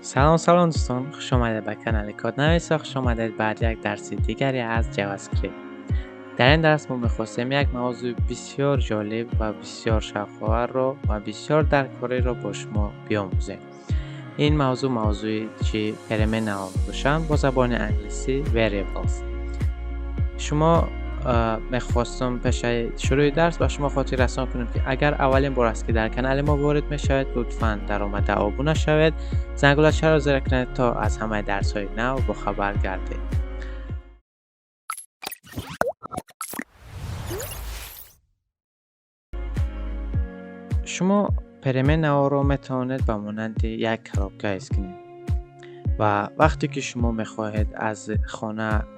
سلام دوستان، خوش آمدید به کانال کدنویس و خوش آمدید بعد یک درس دیگری از جاوا اسکریپت. در این درس ما می‌خواستیم یک موضوع بسیار جالب و بسیار شاق‌آور رو و بسیار درکاری رو با شما بیاموزیم. این موضوعی که کلمه نام باشن با زبان انگلیسی variables. شما میخواستم پیش شروع درس به شما خاطر رسان کنم که اگر اولین بار است که در کانال ما وارد میشوید لطفاً در آمده آبونه شوید، زنگولچه را زیر کنید تا از همه درس های نو با خبر گردید. شما پرمه نو را میتوانید به مانند یک کارابکه حس کنید و وقتی که شما میخواهید از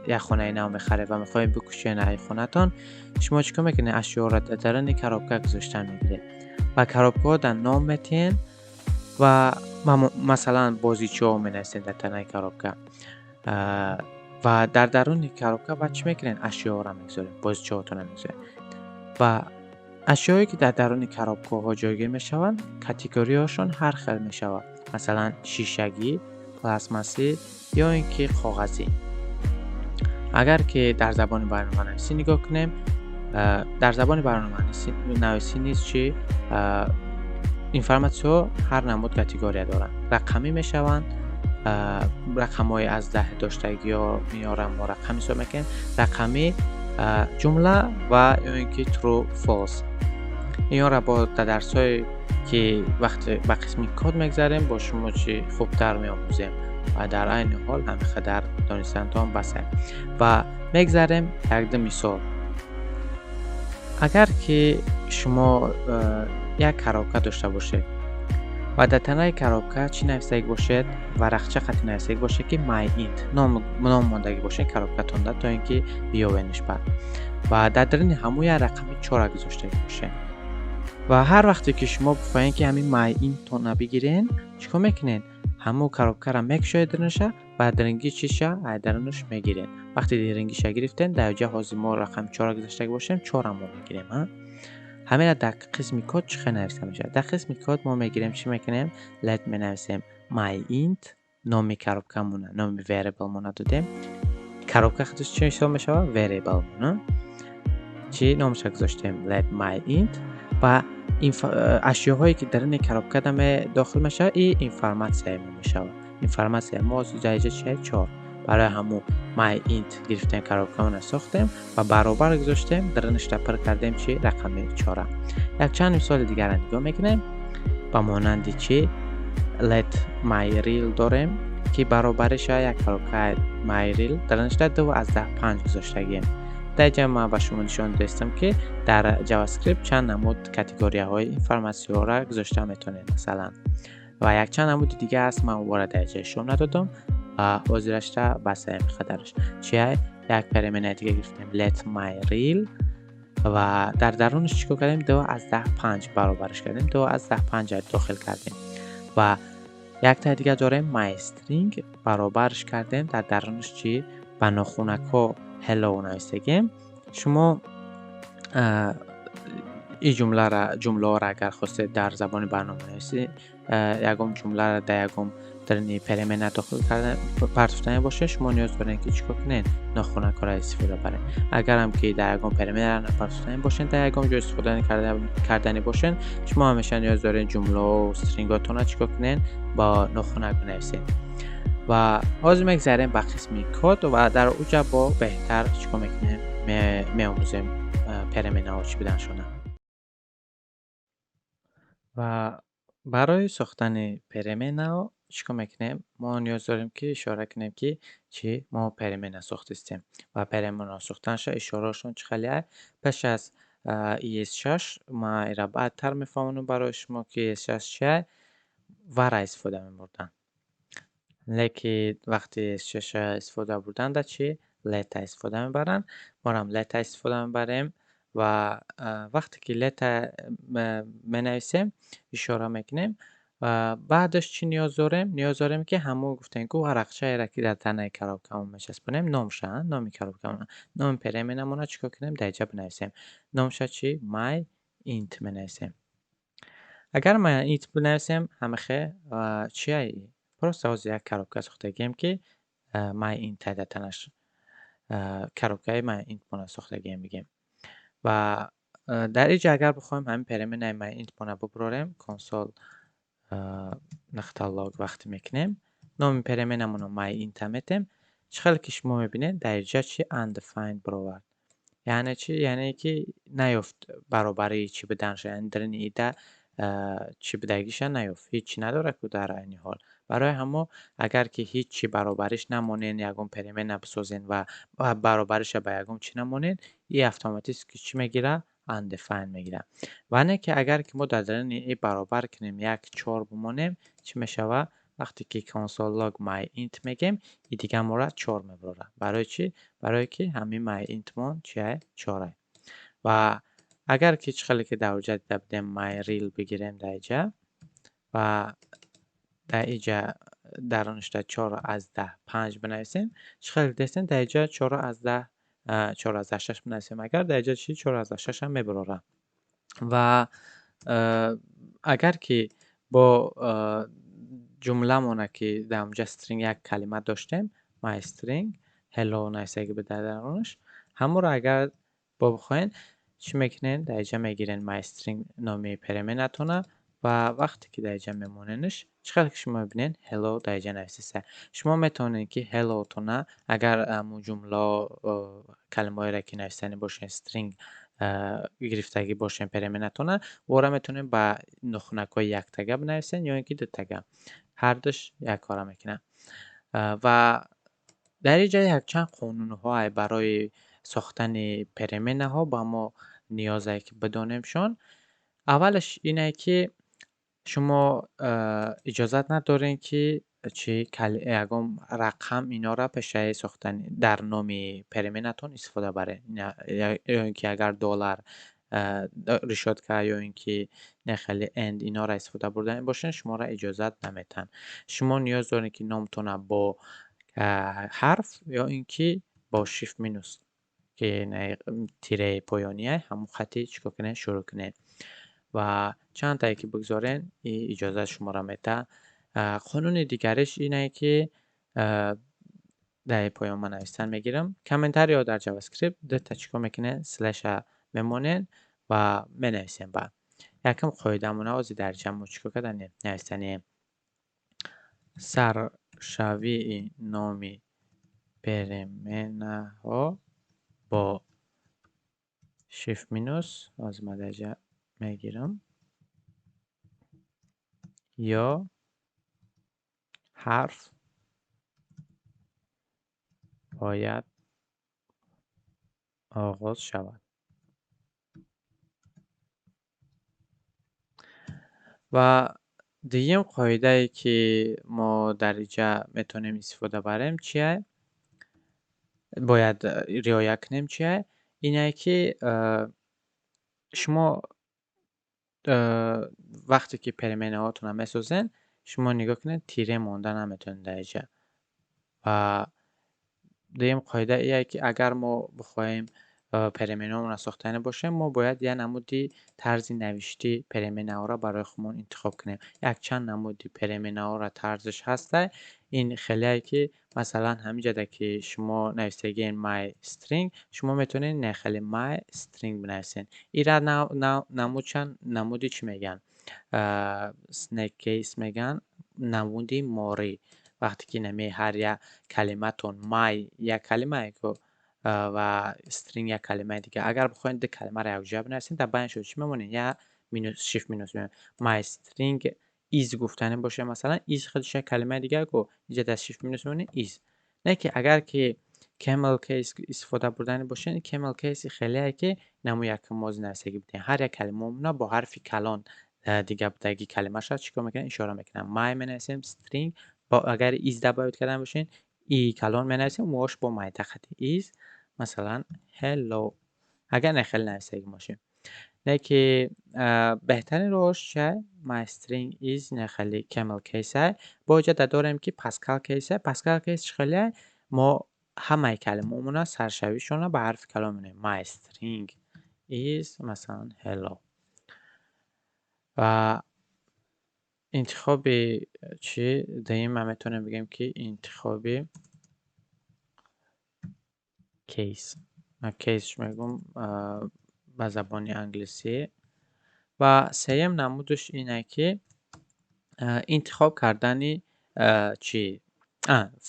یک خانه نو میخرید و میخواهید بکشید این خانه تان، شما چیکار میکنید؟ اشیاء را در این کارابکه گذاشتن میگیرید و کارابکه ها در نام میتین و مثلا بازیچه ها مینویسید در تنه کارابکه و در درون کارابکه و چی میکنید؟ اشیاء را میگذارید، بازیچه هاتون میگذارید و اشیایی که در درون کارابکه ها جایگیر میشوند کاتگوری هاشون هر خیل میشود، مثلا شیشگی، پلاستماسی یا اینکه کاغذی. اگر که در زبان برنامه‌نویسی نگاه کنیم، در زبان برنامه‌نویسی نیست چی اینفورماسیون هر نمود کاتگوری دارند. رقمی میشوند، رقم‌های از 10 داشتگی ها میارم و رقمی حساب میکنیم، رقمی، جمله و یا اینکه true false. اینا را با درس‌های که وقت به قسم کد میگذاریم با شما چی خوبتر میآموزیم و در عین حال همیشه در دانستنتان بسه و میگذاریم یک مثال. اگر که شما یک کارابکه داشته باشید و در تنه کارابکه چی نوشته باشید و رخچه خط نوشته باشه که my int نام ماندگی باشه کارابکه تونده تا اینکه بیاورنش بعد و در درون همون رقمی 4 گذاشته باشه و هر وقتی که شما بخواین که همین my int تونه بگیرین چیکار میکنین؟ همون کارابکه را میکشید درونش و درنگی چیشه درونش میگیرین. وقتی درنگیش گرفتین در جهاز ما رقم 4 گذاشته باشیم 4 ما میگیریم. همین در قسم کد چه نوشته میشه؟ در قسم کد ما میگیریم چی میکنیم؟ let نویسیم my int نام کارابکه مونه، نام variable مونه دادیم، کارابکه خودش چی حساب میشه؟ variable مونه چی نامش گذاشتیم let my int و اشیاهایی که در این کارابکه داخل میشه این اینفورماسیون میشه. اینفورماسیون ما جایجه چیه؟ 4. برای همون my int گرفتیم کارابکه رو ساختیم و برابر گذاشتیم درنش پر کردیم چی رقم 4. یک چند مثال دیگر نگاه میکنیم با مانند چی let my real داریم که برابرش یک کارابکه my real درنش 2 از 5 گذاشتگیم. در جمع با شما نشان دادم که در جاوا اسکریپت چند نمود کاتگوری های اینفورماسیون را گذاشته میتونید مثلا و یک چند نمود دیگه هست من وارد درجه شما ندادم و حاضرش تا بسه میخدرش چیه یک پرمنه دیگه گرفتیم let my real و در درونش چیکار کردیم 2 از 5 برابرش کردیم 2 از 5 داخل کردیم و یک تا دیگه داریم my string برابرش کردیم در درونش چی با ناخونکو hello نوشتگیم. شما این جمله را اگر خواستید در زبان برنامه‌نویسی یکم جمله را در یکم در این پرمنه داخل کردن پرتفتن باشه شما نیاز دارین که چیکار کنین؟ ناخونک را استفاده برین. اگر هم که در یکم پرمنه را پرتفتن باشین در یکم جو استفاده کردنی باشین شما همیشه نیاز دارین جمله و استرینگاتون را چیکار کنین؟ با ناخونک بنویسین و حاضر میگذاریم به قسم کد و در اوجا با بهتر چیکار میکنیم میآموزیم پرمنه ها چی بدن شونه و برای ساختن پرمنه ها چیکار میکنیم؟ ما نیاز داریم که اشاره کنیم که چی ما پرمنه ساختیم و پرمنه ساختنش اشارهشون چخلیه پس از ES6 ما ایرا بعدتر میفهمونم برای شما که ES6 چیه و را استفاده میبردن لیکن وقتی ES6 استفاده بردن در چی let استفاده میبرن ما هم let استفاده میبریم و وقتی که let منویسیم اشاره میکنیم و بعدش چی نیاز داریم؟ نیاز داریم که همون گفتن که ورقچه را که در تنه کارابکمون میچسبونیم نام کارابکمون نام پرمنمون چیکار کنیم؟ در اینجا بنویسیم نامش چی؟ my int بنویسیم. اگر my int بنویسیم همیشه چیه просто оз як коробка сохтагием ки myint адатанаш коробкаи myint-мо сохтагием бигем. ва дар инҷа агар бихоем ҳамин переменаи myint-моро бубурорем, консол нақтал лог вақте мекунем, номи переменамонро myint метем, чӣ хеле ки шумо мебинед дар инҷа чӣ undefined бировард. яъне чӣ? Яъне ки наёфт баробарии чӣ буданашо, яъне дарини ида чӣ будагиша наёфт, ҳичи надорад ку дар айни ҳол. Барои ҳамо агар ки ҳичи баробариш намонен, ягон перемена бисозен ва баробариша ба ягон чӣ намонен, и автоматически чӣ мегира? Undefined мегира. Вале ки агар ки мо дар дарини и баробар кунем 1-4 бимонем, чӣ мешавад? Вақте ки console log myint мегем, и дигар моро 4 мебурорад. Барои чӣ? Барое ки ҳамин myint-мон чие? 4 ва агар ки чӣ хеле ки дар инҷа дида будем myreal бигирем дар инҷа ва дар инҷа дар нушта 4/10 5 бинависем, чӣ хеле дидем дар инҷа 4/10 4/6 бинависем, агар дар инҷа чӣ 4/6 ҳам мебурорад. ва агар ки бо ҷумламона ки дар онҷа string як калима доштем, myString hello нависаги буде дарунаш, ҳамонро агар бо бихоҳед чӣ мекунед? Дар инҷа мегиред myString номи переменатона ва вақте ки дар инҷа мемонедш, чӣ хеле ки шумо мебинед hello дар инҷа нависиста. Шумо метавонед ки hello-тона агар ҳамун ҷумла калимаҳоеро ки нависанӣ бошед string гирифтагӣ бошен переменатона, вора метавонед ба нухунакҳои яктага бинависен ё ин ки дутага. Ҳар душ як кора мекунад. Ва дар инҷа якчанд қонунҳое барои сохтани переменаҳо ба мо ниёзе ки бидонемшон. Аввалаш ине ки шумо иҷозат надоред ки чӣ ягон рақам инора пешаи сохтани дар номи переменатон истифода баред. Ё ин ки агар доллар решётка ё ин ки нехели end инора истифода бурда бошед, шуморо иҷозат наметиҳанд. Шумо ниёз доред ки номтона бо ҳарф ё ин ки бо shift минус ки тираи поёние ҳамон хати чикор кунед? Шурӯъ кунед. Ва чанд тае ки бигзорен, и иҷозат шуморо медиҳад. Қонуни дигариш ине ки дар поён ман нависдан мегирам. Комментариҳо дар JavaScript дата чикор мекунед? Слеша мемонед ва менависем баъд. Якам қоидаамона ози дар инҷа мо чикор карданем? Навистанем саршавии номи переменаҳо бо shift минус ози ма дар инҷа мегирам ё ҳарф бояд оғоз шавад. ва дуюм қоидае ки мо дар инҷа метавонем истифода барем чие? Бояд риоя кунем чие? Ине ки шумо вақте ки переменаҳоатонро месозед, шумо нигоҳ кунед, тире монда наметавонед дар инҷа. Ва дуюм қоида ие ки агар мо бихоҳем переменаҳоамонро сохтанӣ бошем, мо бояд як намуди тарзи навишти переменаҳоро барои худмон интихоб кунем. Якчанд намуди переменаҳоро тарзиш ҳаста. Ин хелие ки масалан ҳамин ҷода ки шумо нависагиед myString, шумо метавонед нехели myString бинависед. Инра намудчанд намуди чӣ мегӯянд? Snake case мегӯянд, намуди морӣ. Вақте ки нами ҳар як калиматон my як калимае ку ва string як калимаи дигар. Агар бихоед ду калимаро якҷоя бинависед, дар байнашон чӣ мемонед? Як минус shift минус мемонед. myString is гуфтанӣ бошед, масалан is худаш як калимаи дигар ку инҷа дар shift минус мемонед is. Не ки агар ки camel case истифода бурданӣ бошед, camel case хелие ки намо якум мози нависагӣ будем. Ҳар як калимаомона бо ҳарфи калон дигар будагӣ калимаша чикор мекунад? Ишора мекунад. My менависем string агар is дар бояд кардан бошед, и калон менависем, умувош бо майда хати is масалан hello. Агар нехели нависагӣ бошед. Не ки беҳтарин роҳаш чие? myString is нехели camel case. Бо иҷода дорем ки Pascal case. Pascal case чӣ хелие? Мо ҳамаи калимаомона саршавишонро ба ҳарфи калон менависем. myString is масалан hello. ва انتخاب چی داریم؟ ما میتونیم بگیم که انتخاب کیس. کیسش میگم به زبان انگلیسی. و سوم نمودش اینه که انتخاب کردن چی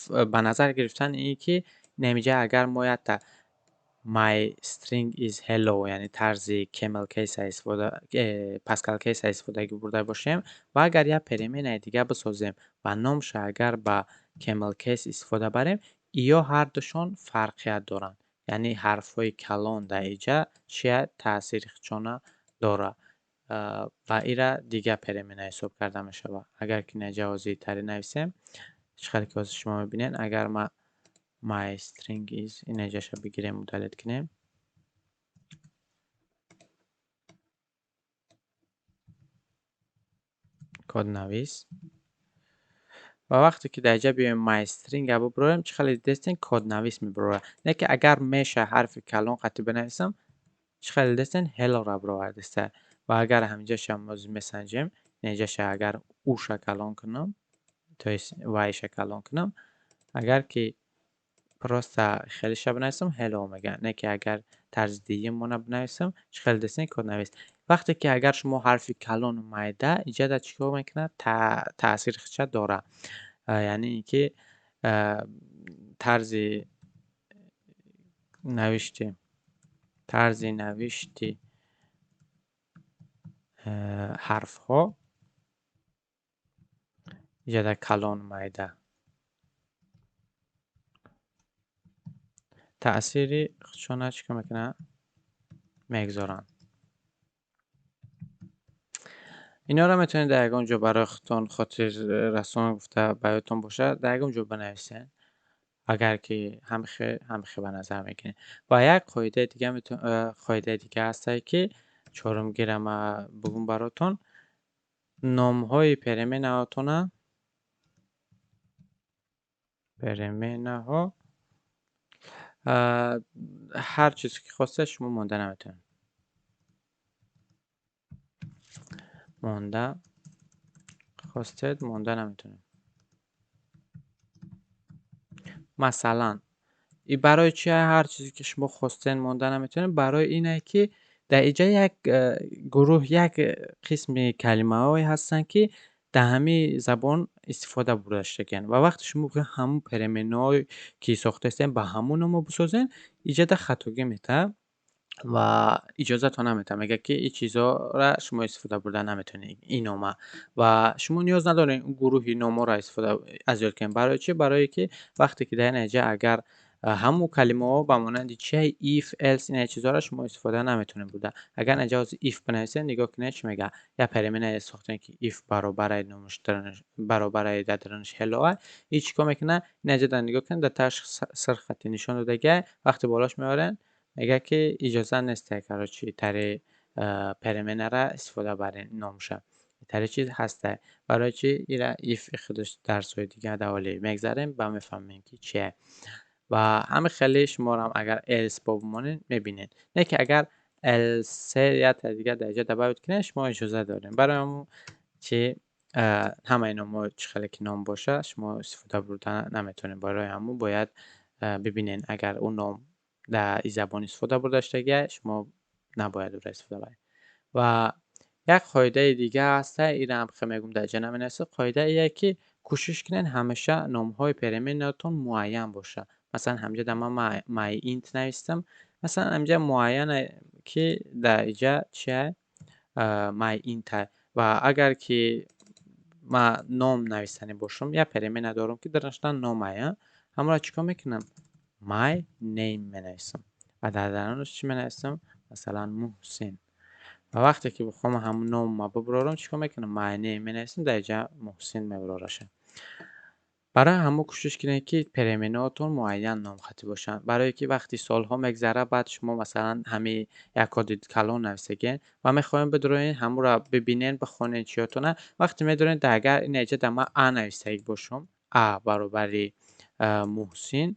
به نظر گرفتن اینه که نمیجه اگر ما my string is hello یعنی طرز کمل کیس استفاده پاسکال کیس استفاده برده باشیم و اگر یک پریمین دیگه بسازیم و نامش اگر با کمل کیس استفاده بریم یا هر دوشون فرقیت دارن، یعنی حرفای کلان در اینجا چه تاثیر چونه داره و ایرا دیگه پریمین حساب کرده میشه. اگر که نجازی تری نویسیم چقدر که از شما میبینین، اگر ما my string is این اینجاش بگیریم و دلیت کنیم کد نویس و وقتی که در اینجا بیایم my string رو ببریم چقدر دستین کد نویس میبره، نه که اگر میشه حرف کلان خطی بنویسم چقدر دستین hello رو برای دسته و اگر همینجا شما میسنجیم اینجاش اگر او کلان کنم تو وای کلان کنم اگر که پرستا خیلی شب بنویسم هلو میگه، نه که اگر طرز دیگه مونه بنویسم خیلی دسته کد نویس. وقتی که اگر شما حرف کلان اومده اینجا در چیکار میکنه تاثیر خودش داره، یعنی اینکه طرز نوشتی حرف ها اینجا در کلان اومده تأثیری خودشون چیکار میکنه میگذارن. اینا رو میتونید در اونجا برای خودتون خاطر رسان گفته براتون باشه در اونجا بنویسین اگر که همیشه به نظر میکنه. و یک قاعده دیگه قاعده دیگه هست که چهارم گیرم بگم براتون، نام های پریمین هاتون ها هر چیزی که خواسته شما مونده نمیتونید مونده نمیتونید. مثلا این برای چیه؟ هر چیزی که شما خواستین مونده نمیتونید برای اینه که در اینجا یک گروه یک قسم کلمه هایی هستن که در همه زبان استفاده برده شکن و وقتی شما همون پریمین های که ساخته هستین به همون نمو بسازین ایجاد خطاگی میته و اجازه تا نمیده، میگه که این چیزا را شما استفاده برده نمیتونید این نامه و شما نیاز ندارین اون گروهی نامه را استفاده از یاد کنید. برای چی؟ برای که وقتی که در اینجا اگر همون کلمه ها به مانند چه if else این چیزا را شما استفاده نمیتونید بوده. اگر اینجا از if بنویسین نگاه کنید چی میگه، یا پریمین ساختن که if برابر نوشتنش برابر دادنش هلو این چیکار میکنه، اینجا نگاه کنید در تاش سر خطی نشون داده وقتی بالاش میارن میگه که اجازه نیست که چی تری پریمین را استفاده برین نامشه تری چیز هسته برای چی ایرا ایف خودش درس های دیگه دوالی میگذاریم با میفهمین که چیه و همه خیلی شما هم اگر ایلس با بمانین میبینین، نه که اگر ایلس یا دیگه در اینجا دباوت کنین شما اجازه دارین برای همون چی همه اینا ما خیلی که نام باشه شما استفاده بردن نمیتونین. برای همون باید ببینین اگر اون نام در این زبان استفاده برده شده شما نباید اون را استفاده برید. و یک قاعده دیگه هست این هم خیلی میگم در جنم نسه قاعده ایه که کوشش کنین همیشه نام های پریمینتون معین باشه. مثلا همجا در من مای اینت نوشتم، مثلا همجا معینه که در اینجا چیه مای اینت و اگر که ما نام نوشتنی باشم یا پریمین ندارم که درش نام ایه همون را چیکار میکنم my name منویسم و در درونش چی منویسم مثلا محسن و وقتی که بخوام همون نام ما ببرارم چیکار میکنم my name منویسم در اینجا محسن میبرارشه. برای همون کوشش کنید که پریمیناتون معین نام خطی باشن برای که وقتی سالها میگذره بعد شما مثلا همه یک کد کلان نویسگین و میخوایم بدروین همون را ببینین بخونین چیاتونه وقتی میدونین اگر این اینجا در من ا نویسته باشم ا برابر محسن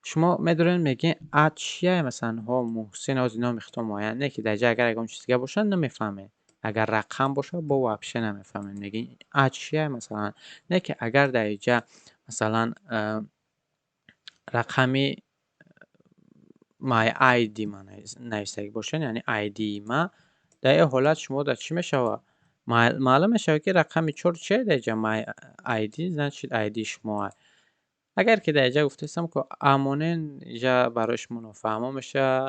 شما میدونین میگین ا چیه مثلا ها محسن از اینا میختم معین، نه که در اینجا اگر اون چیز دیگه باشن نمیفهمین اگر رقم باشه با وابشه نمیفهمیم دیگه. اد چیه مثلا؟ نه که اگر در اینجا مثلا رقمی my ID ما نوشته باشه، یعنی ID ما در این حالت شما در چی میشه؟ معلوم میشه که رقم 4 چیه در اینجا my ID значит ID شما. اگر که در اینجا گفتستم که امانه اینجا برای شما نفهمه میشه،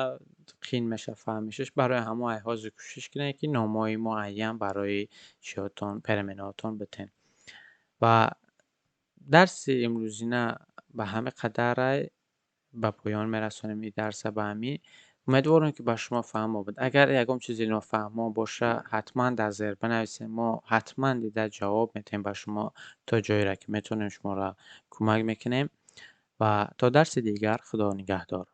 قین میشه فهمیشش، برای همه ایهاز کوشش کنه که نامای معین برای چیاتون پرمناتون بتین. و درس امروزینه به همه قدر به پایان میرسونیم. این درس به همین امیدوارم که به شما فهم بود. اگر یکم چیزی نفهمه باشه حتما در زیر بنویسیم، ما حتما دیده جواب میتیم به شما تا جایی را که میتونیم شما را کمک میکنیم. و تا درس دیگر خدا نگهدار.